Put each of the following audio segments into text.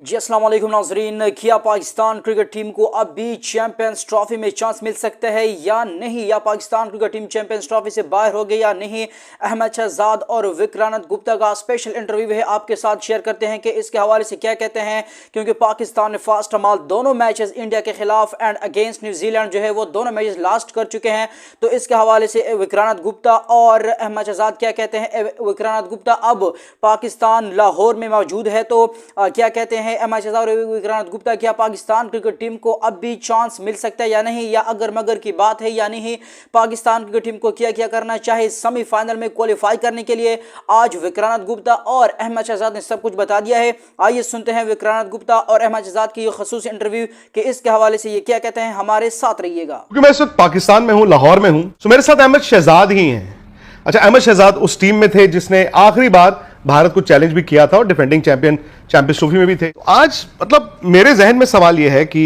जी अस्सलाम वालेकुम नाजरीन। क्या पाकिस्तान क्रिकेट टीम को अब भी चैंपियंस ट्रॉफी में चांस मिल सकता है या नहीं, या Pakistan cricket team champions trophy से बाहर हो गई या नहीं? अहमद शहजाद और विक्रांत गुप्ता का स्पेशल इंटरव्यू है, आपके साथ शेयर करते हैं कि इसके हवाले से क्या कहते हैं, क्योंकि पाकिस्तान ने फास्ट हमाल दोनों मैचेस इंडिया के खिलाफ एंड अगेंस्ट न्यूजीलैंड जो है वो दोनों मैचेस लास्ट कर चुके हैं। तो इसके हवाले से विक्रांत गुप्ता और अहमद शहजाद क्या कहते हैं। विक्रांत गुप्ता अब पाकिस्तान लाहौर में मौजूद है, तो क्या कहते हैं अहमद शहजाद और विक्रांत गुप्ता, क्या पाकिस्तान क्रिकेट टीम को अब भी चांस मिल सकता है या नहीं, या अगर मगर की बात है या नहीं? पाकिस्तान क्रिकेट टीम को क्या क्या करना चाहिए सेमीफाइनल में क्वालिफाई करने के लिए? आज विक्रांत गुप्ता और अहमद शहजाद ने सब कुछ बता दिया है। आइए सुनते हैं विक्रांत गुप्ता और अहमद शहजाद की खसूसी इंटरव्यू कि इसके हवाले से ये क्या कहते हैं। हमारे साथ रहिएगा। क्योंकि मैं इस वक्त पाकिस्तान में हूं, लाहौर में हूं, तो मेरे साथ अहमद शहजाद ही हैं। अच्छा, अहमद शहजाद उस टीम में थे जिसने आखिरी बार भारत को चैलेंज भी किया था और डिफेंडिंग चैंपियन चैंपियंस ट्रॉफी में भी थे। तो आज मतलब मेरे जहन में सवाल यह है कि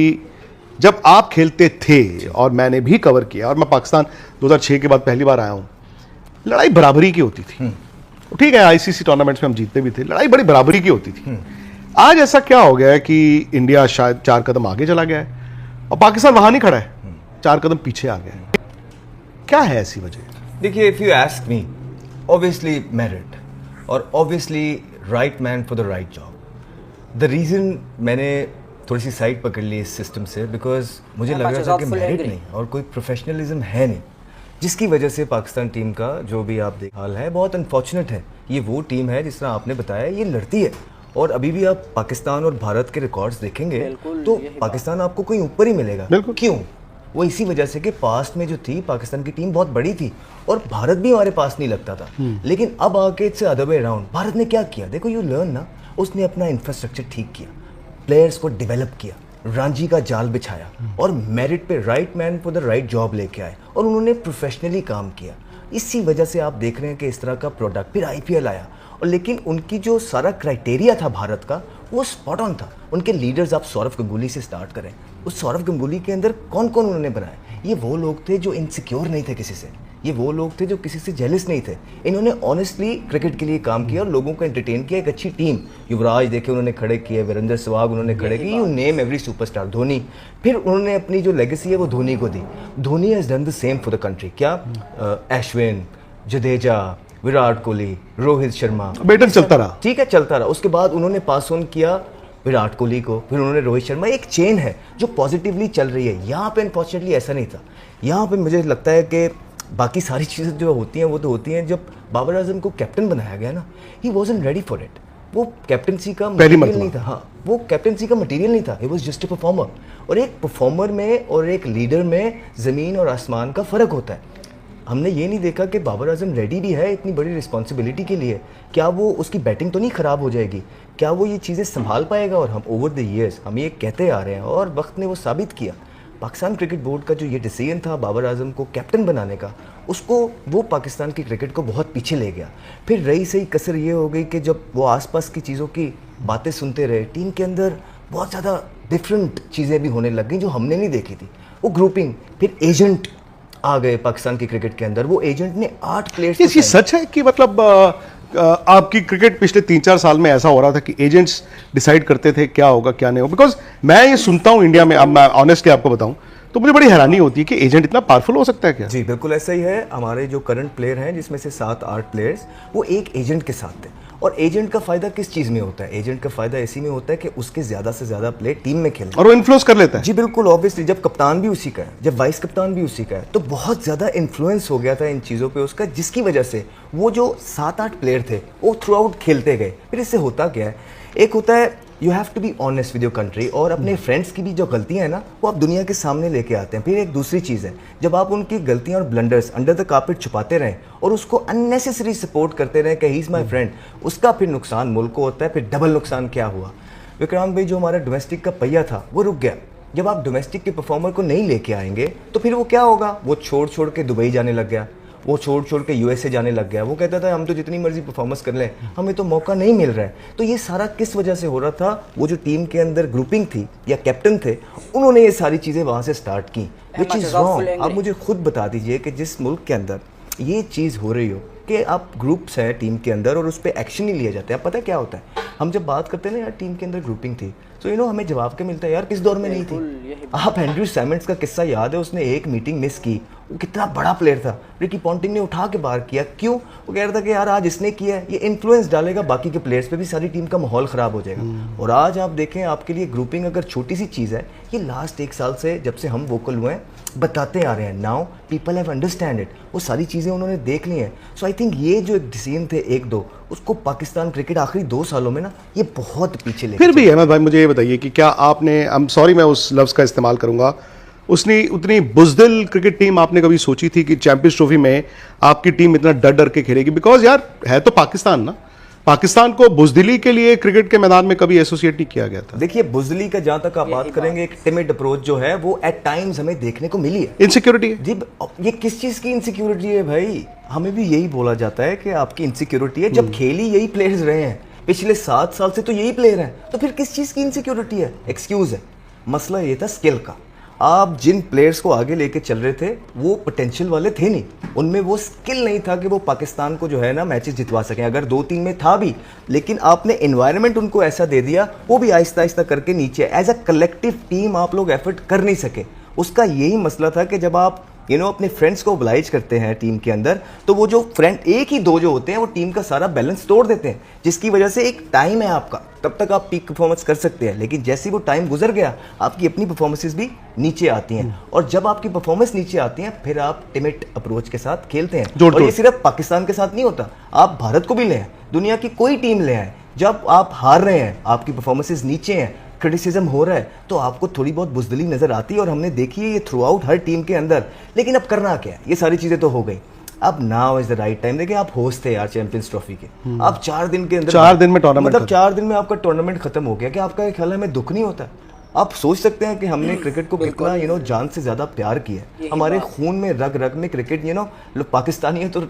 जब आप खेलते थे और मैंने भी कवर किया, और मैं पाकिस्तान 2006 के बाद पहली बार आया हूं, लड़ाई बराबरी की होती थी। ठीक है, आईसीसी टूर्नामेंट्स में हम जीतते भी थे, लड़ाई बड़ी बराबरी की होती थी। आज ऐसा क्या हो गया है कि इंडिया शायद 4 कदम आगे चला गया है और पाकिस्तान वहां नहीं खड़ा है, 4 कदम पीछे आ गया है। क्या है ऐसी वजह? देखिए, if you ask me, obviously merit और obviously right man for the right job. The reason मैंने थोड़ी सी साइड पकड़ ली इस सिस्टम से, बिकॉज मुझे लग रहा था कि मेरिट नहीं और कोई प्रोफेशनलिज्म है नहीं, जिसकी वजह से पाकिस्तान टीम का जो भी आप देख हाल है बहुत अनफॉर्चुनेट है। ये वो टीम है जिस तरह आपने बताया, ये लड़ती है और अभी भी आप पाकिस्तान और भारत के रिकॉर्ड्स देखेंगे तो पाकिस्तान आपको कोई ऊपर ही मिलेगा। क्यों? वो इसी वजह से कि पास्ट में जो थी पाकिस्तान की टीम बहुत बड़ी थी और भारत भी हमारे पास नहीं लगता था। लेकिन अब आके it's other way around. Bharat ने क्या किया? देखो, यू लर्न ना, उसने अपना इंफ्रास्ट्रक्चर ठीक किया, प्लेयर्स को डेवलप किया, रांझी का जाल बिछाया और मेरिट पे right man for the right job लेके आए और उन्होंने प्रोफेशनली काम किया। इसी वजह से आप देख रहे हैं कि इस तरह का प्रोडक्ट। फिर आईपीएल आया और लेकिन उनकी जो सारा क्राइटेरिया था भारत का वो स्पॉट ऑन था। उनके लीडर्स, आप सौरव गंगुली से स्टार्ट करें, उस सौरव गंगुली के अंदर कौन कौन उन्होंने बनाए? ये वो लोग थे जो इनसिक्योर नहीं थे किसी से, ये वो लोग थे जो किसी से जेलस नहीं थे। इन्होंने ऑनेस्टली क्रिकेट के लिए काम किया और लोगों को एंटरटेन किया। एक अच्छी टीम, युवराज देखे उन्होंने खड़े किए, वीरेंद्र सहवाग उन्होंने खड़े किए, you name every superstar, Dhoni. फिर उन्होंने अपनी जो लेगेसी है वो धोनी को दी। Dhoni has done the same for the country. क्या अश्विन, जडेजा, विराट कोहली, रोहित शर्मा, बेटन चलता रहा। ठीक है, चलता रहा। उसके बाद उन्होंने पास ऑन किया विराट कोहली को, फिर उन्होंने रोहित शर्मा। एक चेन है जो पॉजिटिवली चल रही है। यहाँ पे अनफॉर्चुनेटली ऐसा नहीं था। यहाँ पे मुझे लगता है कि बाकी सारी चीज़ें जो होती हैं वो तो होती हैं। जब बाबर आजम को कैप्टन बनाया गया ना, ही वॉजंट रेडी फॉर इट। वो कैप्टनसी का मटीरियल नहीं था। हाँ, वो कैप्टनसी का मटीरियल नहीं था। He was just a performer. और एक परफॉर्मर में और एक लीडर में ज़मीन और आसमान का फ़र्क होता है। हमने ये नहीं देखा कि बाबर आजम रेडी भी है इतनी बड़ी रिस्पॉन्सिबिलिटी के लिए। क्या वो, उसकी बैटिंग तो नहीं ख़राब हो जाएगी? क्या वो ये चीज़ें संभाल पाएगा? और हम ओवर द ईयर्स हम ये कहते आ रहे हैं और वक्त ने वो साबित किया। पाकिस्तान क्रिकेट बोर्ड का जो ये डिसीजन था बाबर आजम को कैप्टन बनाने का, उसको वो पाकिस्तान की क्रिकेट को बहुत पीछे ले गया। फिर रही सही कसर ये हो गई कि जब वो आसपास की चीज़ों की बातें सुनते रहे, टीम के अंदर बहुत ज़्यादा डिफरेंट चीज़ें भी होने लग गई जो हमने नहीं देखी थी। वो ग्रुपिंग, फिर एजेंट आ गए पाकिस्तान की क्रिकेट के अंदर। वो एजेंट ने 8 प्लेयर्स। ये सच है कि मतलब आपकी क्रिकेट पिछले 3-4 साल में ऐसा हो रहा था कि एजेंट्स डिसाइड करते थे क्या होगा क्या नहीं होगा? बिकॉज मैं ये सुनता हूं इंडिया में, अब मैं ऑनेस्टली आपको बताऊं तो मुझे बड़ी हैरानी होती है कि एजेंट इतना पावरफुल हो सकता है क्या? जी बिल्कुल ऐसा ही है। हमारे जो करंट प्लेयर हैं जिसमें से 7-8 प्लेयर्स वो एक एजेंट के साथ थे। और एजेंट का फायदा किस चीज़ में होता है? एजेंट का फायदा इसी में होता है कि उसके ज़्यादा से ज़्यादा प्लेयर टीम में खेलें और वो इन्फ्लुएंस कर लेता है। जी बिल्कुल, ऑब्वियसली जब कप्तान भी उसी का है, जब वाइस कप्तान भी उसी का है, तो बहुत ज़्यादा इन्फ्लुएंस हो गया था इन चीज़ों पे उसका, जिसकी वजह से वो जो 7-8 प्लेयर थे वो थ्रू आउट खेलते गए। फिर इससे होता क्या है? एक होता है you have to be honest with your country, और अपने फ्रेंड्स की भी जो गलतियां हैं ना वो आप दुनिया के सामने लेके आते हैं। फिर एक दूसरी चीज़ है, जब आप उनकी गलतियां और ब्लंडर्स अंडर द कार्पेट छुपाते रहें और उसको अननेसेसरी सपोर्ट करते रहें कि ही इज़ माई फ्रेंड, उसका फिर नुकसान मुल्क को होता है। फिर डबल नुकसान क्या हुआ? विक्रांत भाई, जो हमारा डोमेस्टिक का पहिया था वो रुक गया। जब आप डोमेस्टिक के परफॉर्मर को नहीं लेके आएंगे तो फिर वो क्या होगा? वो छोड़ छोड़ के दुबई जाने लग गया, वो छोड़ छोड़ के यूएसए जाने लग गया। वो कहता था हम तो जितनी मर्जी परफॉर्मेंस कर लें, हमें तो मौका नहीं मिल रहा है। तो ये सारा किस वजह से हो रहा था? वो जो टीम के अंदर ग्रुपिंग थी या कैप्टन थे, उन्होंने ये सारी चीज़ें वहाँ से स्टार्ट की, विच इज़ रॉन्ग। आप मुझे खुद बता दीजिए कि जिस मुल्क के अंदर ये चीज़ हो रही हो कि आप ग्रुप्स हैं टीम के अंदर और उस पर एक्शन नहीं लिया जाता है, पता क्या होता है? हम जब बात करते हैं ना यार टीम के अंदर ग्रुपिंग थी, तो हमें जवाब क्या मिलता है यार, किस दौर में नहीं थी। आप एंड्रयू सैमंड्स का किस्सा याद है, उसने एक मीटिंग मिस की, वो कितना बड़ा प्लेयर था, रिकी पॉन्टिंग ने उठा के बाहर किया। क्यों? वो कह रहा था कि यार आज इसने किया है, ये इन्फ्लुएंस डालेगा बाकी के प्लेयर्स पे भी, सारी टीम का माहौल ख़राब हो जाएगा। और आज आप देखें, आपके लिए ग्रुपिंग अगर छोटी सी चीज़ है, ये लास्ट 1 साल से जब से हम वोकल हुए हैं बताते आ रहे हैं, now people have understand it, वो सारी चीज़ें उन्होंने देख ली हैं। सो आई थिंक ये जो डिसीजन थे 1-2, उसको पाकिस्तान क्रिकेट आखिरी 2 सालों में ना ये बहुत पीछे ले। फिर भी अहमद भाई मुझे ये बताइए कि क्या आपने, आई एम सॉरी मैं उस लफ्ज़ का इस्तेमाल करूंगा, उतनी बुज़दिल क्रिकेट टीम आपने कभी सोची थी कि चैंपियंस ट्रॉफी में आपकी टीम इतना डर डर के खेलेगी? बिकॉज यार है तो पाकिस्तान ना, पाकिस्तान को बुज़दिली के लिए क्रिकेट के मैदान में कभी एसोसिएट नहीं किया गया था। देखिए बुज़दिली का जहां तक आप बात करेंगे, एक टिमिड अप्रोच जो है वो एट टाइम्स हमें देखने को मिली है। इनसिक्योरिटी है जी, ये किस चीज की इनसिक्योरिटी है भाई? हमें भी यही बोला जाता है कि आपकी इनसिक्योरिटी है, जब खेली यही प्लेयर्स रहे हैं पिछले 7 साल से, तो यही प्लेयर हैं, तो फिर किस चीज की इनसिक्योरिटी है? एक्सक्यूज है। मसला ये था स्किल का। आप जिन प्लेयर्स को आगे लेके चल रहे थे वो पोटेंशियल वाले थे नहीं, उनमें वो स्किल नहीं था कि वो पाकिस्तान को जो है ना मैचेस जितवा सकें। अगर 2-3 में था भी, लेकिन आपने एनवायरनमेंट उनको ऐसा दे दिया, वो भी आहिस्ता आहिस्ता करके नीचे एज अ कलेक्टिव टीम आप लोग एफर्ट कर नहीं सके। उसका यही मसला था कि जब आप अपने फ्रेंड्स को ओब्लाइज करते हैं टीम के अंदर, तो वो जो फ्रेंड एक ही 2 जो होते हैं वो टीम का सारा बैलेंस तोड़ देते हैं, जिसकी वजह से एक टाइम है आपका, तब तक आप पीक परफॉर्मेंस कर सकते हैं, लेकिन जैसे ही वो टाइम गुजर गया आपकी अपनी परफॉर्मेंसेस भी नीचे आती हैं। और जब आपकी परफॉर्मेंस नीचे आती है फिर आप टिमिड अप्रोच के साथ खेलते हैं। और ये सिर्फ पाकिस्तान के साथ नहीं होता, आप भारत को भी ले आए, दुनिया की कोई टीम ले आए, जब आप हार रहे हैं, आपकी परफॉर्मेंसेस नीचे हैं, क्रिटिसिज्म हो रहा है, तो आपको थोड़ी बहुत बुज़दिली नजर आती है। और हमने देखी है ये थ्रू आउट हर टीम के अंदर। लेकिन अब करना क्या है? ये सारी चीजें तो हो गई, अब now is the right time. देखिए आप होस्ट थे यार चैंपियंस ट्रॉफी के, आप 4 दिन के अंदर, 4 दिन में टूर्नामेंट, मतलब 4 दिन में आपका टूर्नामेंट खत्म हो गया। क्या आपका ख्याल है हमें दुख नहीं होता? आप सोच सकते हैं कि हमने क्रिकेट को कितना जान से ज्यादा प्यार किया है, हमारे खून में रग रग में क्रिकेट, लोग पाकिस्तानी है तो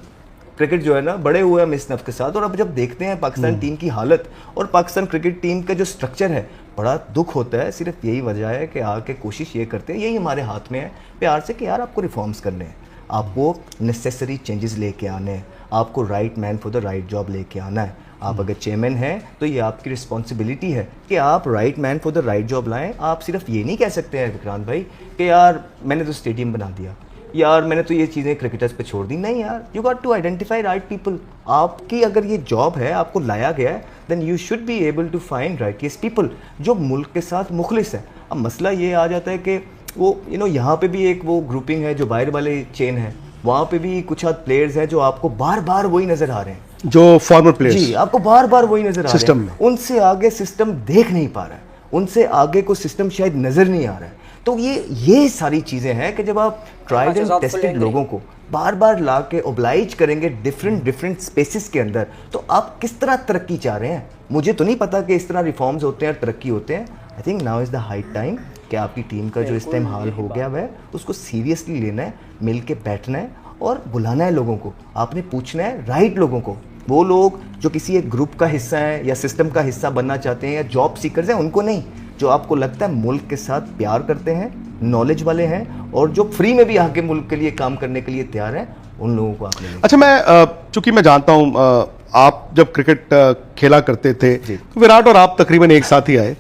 क्रिकेट जो है ना बड़े हुए हम इस नफ्स के साथ। और अब जब देखते हैं पाकिस्तान टीम की हालत और पाकिस्तान क्रिकेट टीम का जो स्ट्रक्चर है, बड़ा दुख होता है। सिर्फ यही वजह है कि आके कोशिश ये करते हैं, यही हमारे हाथ में है प्यार से, कि यार आपको रिफॉर्म्स करने हैं, आपको नेसेसरी चेंजेस लेके आने हैं, आपको right man for the right job लेके आना है। आप अगर चेयरमैन हैं तो ये आपकी रिस्पॉन्सिबिलिटी है कि आप right man for the right job लाएं। आप सिर्फ ये नहीं कह सकते हैं विक्रांत भाई कि यार मैंने तो स्टेडियम बना दिया, यार मैंने तो ये चीज़ें क्रिकेटर्स पे छोड़ दी। नहीं यार, you got to identify right people. आपकी अगर ये जॉब है, आपको लाया गया है, then you should be able to find righteous people जो मुल्क के साथ मुखलिस है। अब मसला ये आ जाता है कि वो यहाँ पे भी एक वो ग्रुपिंग है जो बाहर वाले चेन है, वहाँ पे भी कुछ प्लेयर्स हैं जो आपको बार बार वही नजर आ रहे हैं, जो फॉर्मर प्लेयर्स जी आपको बार बार वही नजर आ रहे सिस्टम हैं। में उनसे आगे सिस्टम देख नहीं पा रहा है, उनसे आगे को सिस्टम शायद नजर नहीं आ रहा है। तो ये सारी चीजें हैं कि जब आप ट्राइड एंड टेस्टेड लोगों को बार बार ला के ओब्लाइज करेंगे डिफरेंट स्पेसिस के अंदर, तो आप किस तरह तरक्की चाह रहे हैं? मुझे तो नहीं पता कि इस तरह रिफॉर्म्स होते हैं और तरक्की होते हैं। I think now is the high time कि आपकी टीम का जो इस टाइम हाल हो गया है उसको सीरियसली लेना है, मिल के बैठना है और बुलाना है लोगों को। आपने पूछना है राइट लोगों को, वो लोग जो किसी एक ग्रुप का हिस्सा है या सिस्टम का हिस्सा बनना चाहते हैं या जॉब सीकर्स हैं, उनको नहीं, जो आपको लगता है मुल्क के साथ प्यार करते हैं, नॉलेज वाले हैं और जो फ्री में भी आके मुल्क के लिए काम करने के लिए तैयार हैं, उन लोगों को आपने। अच्छा, मैं चूंकि मैं जानता हूं आप जब क्रिकेट खेला करते थे तो विराट और आप तकरीबन एक साथ ही आए।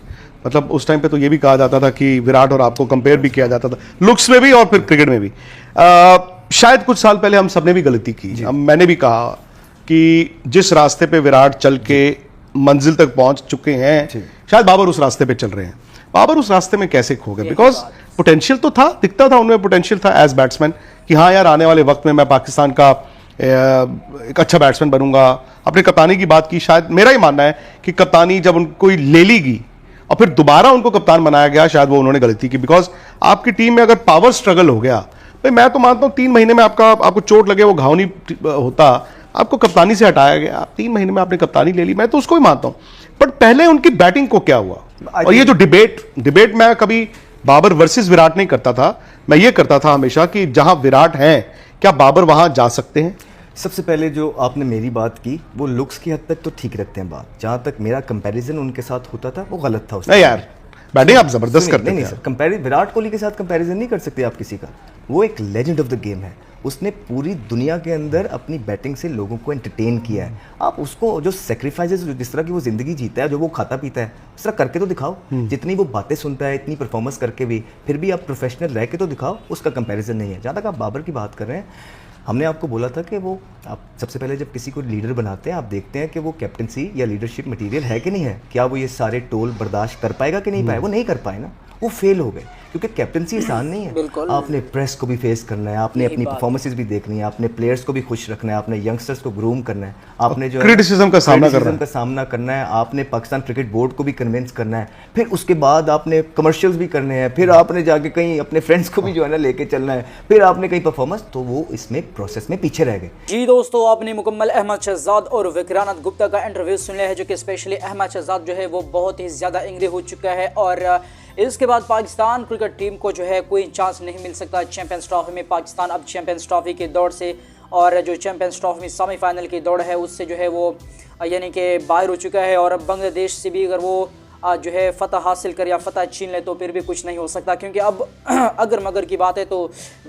मतलब उस टाइम पे तो ये भी कहा जाता था कि विराट और आपको कंपेयर भी किया जाता था लुक्स में भी और फिर क्रिकेट में भी। शायद कुछ साल पहले हम सबने भी गलती की, मैंने भी कहा कि जिस रास्ते पे विराट चल के मंजिल तक पहुंच चुके हैं, शायद बाबर उस रास्ते पे चल रहे हैं। बाबर उस रास्ते में कैसे खो गए? बिकॉज पोटेंशियल तो था, दिखता था उनमें पोटेंशियल था एज बैट्समैन कि हाँ यार आने वाले वक्त में मैं पाकिस्तान का एक अच्छा बैट्समैन बनूंगा। अपने कप्तानी की बात की, शायद मेरा ही मानना है कि कप्तानी जब उनको ले ली गई और फिर दोबारा उनको कप्तान बनाया गया, शायद वो उन्होंने गलती की। बिकॉज आपकी टीम में अगर पावर स्ट्रगल हो गया, भाई मैं तो मानता हूँ 3 महीने में आपको चोट लगे, वो घाव नहीं होता, आपको कप्तानी से हटाया गया, 3 महीने में आपने कप्तानी ले ली, मैं तो उसको ही मानता हूँ। बट पहले उनकी बैटिंग को क्या हुआ? और ये जो डिबेट मैं कभी बाबर वर्सेस विराट नहीं करता था, मैं ये करता था हमेशा कि जहां विराट हैं क्या बाबर वहां जा सकते हैं? सबसे पहले जो आपने मेरी बात की वो लुक्स की हद तक तो ठीक रखते हैं बात, जहां तक मेरा कंपैरिजन उनके साथ होता था वो गलत था। नहीं यार, बैटिंग आप जबरदस्त करते हैं। नहीं सर, विराट कोहली के साथ कंपैरिजन नहीं कर सकते आप किसी का। वो एक लेजेंड ऑफ द गेम है। उसने पूरी दुनिया के अंदर अपनी बैटिंग से लोगों को एंटरटेन किया है। आप उसको जो सेक्रीफाइसेस, जिस तरह की वो ज़िंदगी जीता है, जो वो खाता पीता है, उस तरह करके तो दिखाओ। जितनी वो बातें सुनता है, इतनी परफॉर्मेंस करके भी फिर भी आप प्रोफेशनल रह के तो दिखाओ। उसका कंपैरिजन नहीं है। जहाँ तक आप बाबर की बात कर रहे हैं, हमने आपको बोला था कि वो, आप सबसे पहले जब किसी को लीडर बनाते हैं, आप देखते हैं कि वो कैप्टनसी या लीडरशिप मटेरियल है कि नहीं है। क्या वो ये सारे टोल बर्दाश्त कर पाएगा कि नहीं पाएगा? वो नहीं कर पाए ना, वो फेल हो गए। क्योंकि कैप्टनसी आसान नहीं है। आपने प्रेस को भी फेस करना है, आपने अपनी परफॉर्मेंसेस भी देखनी है, आपने प्लेयर्स को भी खुश रखना है, आपने यंगस्टर्स को ग्रूम करना है, आपने जो क्रिटिसिज्म का सामना करना है, आपने पाकिस्तान क्रिकेट बोर्ड को भी कन्विंस करना है, फिर उसके बाद आपने कमर्शियल्स भी करने हैं, फिर आपने जाके कहीं अपने फ्रेंड्स को भी जो है ना लेके चलना है, फिर आपने कहीं परफॉर्मेंस, तो वो इसमें प्रोसेस में पीछे रह गए। जी दोस्तों, आपने मुकम्मल अहमद शहजाद और विक्रानंद गुप्ता का इंटरव्यू सुन लिया है, जो कि स्पेशली अहमद शहजाद जो है वो बहुत ही ज़्यादा एंग्री हो चुका है और इसके बाद पाकिस्तान क्रिकेट टीम को जो है कोई चांस नहीं मिल सकता चैंपियंस ट्रॉफी में। पाकिस्तान अब चैंपियंस ट्रॉफी की दौड़ से और जो चैंपियंस ट्रॉफी में सेमीफाइनल की दौड़ है उससे जो है वो यानी कि बाहर हो चुका है। और अब बांग्लादेश से भी अगर वो जो है फ़तह हासिल कर या फ़तह छीन ले तो फिर भी कुछ नहीं हो सकता, क्योंकि अब अगर मगर की बात है तो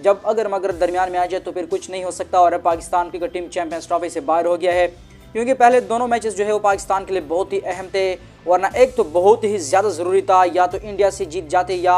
जब अगर मगर दरमियान में आ जाए तो फिर कुछ नहीं हो सकता। और Pakistan cricket team champions trophy से बाहर हो गया है, क्योंकि पहले दोनों मैचेस जो है वो पाकिस्तान के लिए बहुत ही अहम थे। वरना एक तो बहुत ही ज़्यादा ज़रूरी था, या तो इंडिया से जीत जाते या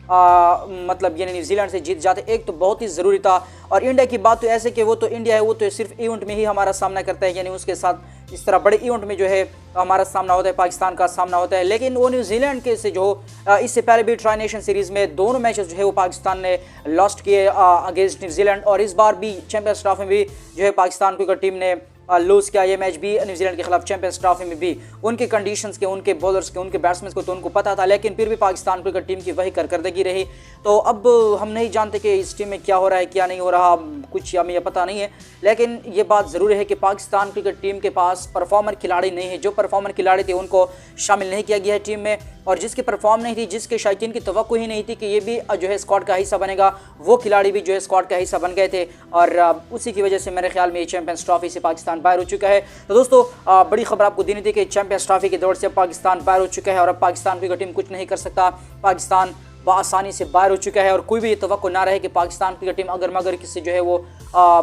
मतलब यानी न्यूजीलैंड से जीत जाते, एक तो बहुत ही ज़रूरी था। और इंडिया की बात तो ऐसे कि वो तो इंडिया है, वो तो सिर्फ इवेंट में ही हमारा सामना करता है, यानी उसके साथ इस तरह बड़े इवेंट में जो है हमारा सामना होता है, पाकिस्तान का सामना होता है। लेकिन वो न्यूजीलैंड के से जो इससे पहले भी ट्राई नेशन सीरीज़ में दोनों मैचेस जो है वो पाकिस्तान ने लॉस्ट किए अगेंस्ट न्यूजीलैंड, और इस बार भी चैंपियंस ट्रॉफी में भी जो है पाकिस्तान क्रिकेट टीम ने लूज़ किया ये मैच भी न्यूजीलैंड के खिलाफ। चैंपियंस ट्रॉफी में भी उनके कंडीशंस के, उनके बॉलर्स के, उनके बैट्समैन को तो उनको पता था, लेकिन फिर भी पाकिस्तान क्रिकेट टीम की वही कारकर्दगी रही। तो अब हम नहीं जानते कि इस टीम में क्या हो रहा है क्या नहीं हो रहा, कुछ हमें पता नहीं है। लेकिन ये बात ज़रूर है कि पाकिस्तान क्रिकेट टीम के पास परफॉर्मर खिलाड़ी नहीं है। जो परफॉर्मर खिलाड़ी थे उनको शामिल नहीं किया गया है टीम में, और जिसकी परफॉर्म नहीं थी, जिसके शायकीन की तवक्को ही नहीं थी कि ये भी जो है स्क्वाड का हिस्सा बनेगा, वो खिलाड़ी भी जो है स्क्वाड का हिस्सा बन गए थे। और उसी की वजह से मेरे ख्याल में चैंपियंस ट्रॉफी से पाकिस्तान बाहर हो चुका है। तो दोस्तों, बड़ी खबर आपको देनी थी कि चैंपियंस ट्रॉफी की दौड़ से पाकिस्तान बाहर हो चुका है और अब पाकिस्तान क्रिकेट टीम कुछ नहीं कर सकता। पाकिस्तान बआसानी से बाहर हो चुका है और कोई भी ये तवक्को ना रहे कि पाकिस्तान क्रिकेट टीम अगर मगर किसी जो है वो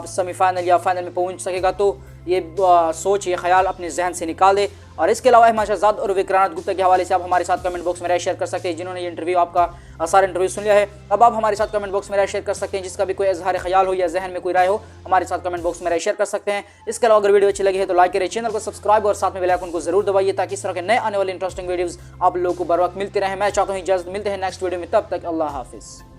सेमीफाइनल या फाइनल में पहुंच सकेगा, तो ये सोच, ये ख्याल अपने जहन से निकाल दे। और इसके अलावा अहमद शहजाद और विक्रानंद गुप्ता के हवाले से आप हमारे साथ कमेंट बॉक्स में राय शेयर कर सकते हैं, जिन्होंने ये इंटरव्यू आपका सारा इंटरव्यू सुन लिया है। अब आप हमारे साथ कमेंट बॉक्स में राय शेयर कर सकते हैं, जिसका भी कोई इजहार ख्याल हो या जहन में कोई राय हो, हमारे साथ कमेंट बॉक्स में राय शेयर कर सकते हैं। इसके अलावा अगर वीडियो अच्छी लगी है तो लाइक करें, चैनल को सब्सक्राइब और साथ में बेल आइकन को जरूर दबाइए, ताकि इस तरह के नए आने वाले इंटरेस्टिंग वीडियोस आप लोगों को बर वक्त मिलते रहे। मैं चाहता हूँ इजाजत, मिलते हैं नेक्स्ट वीडियो में, तब तक अल्लाह हाफिज़।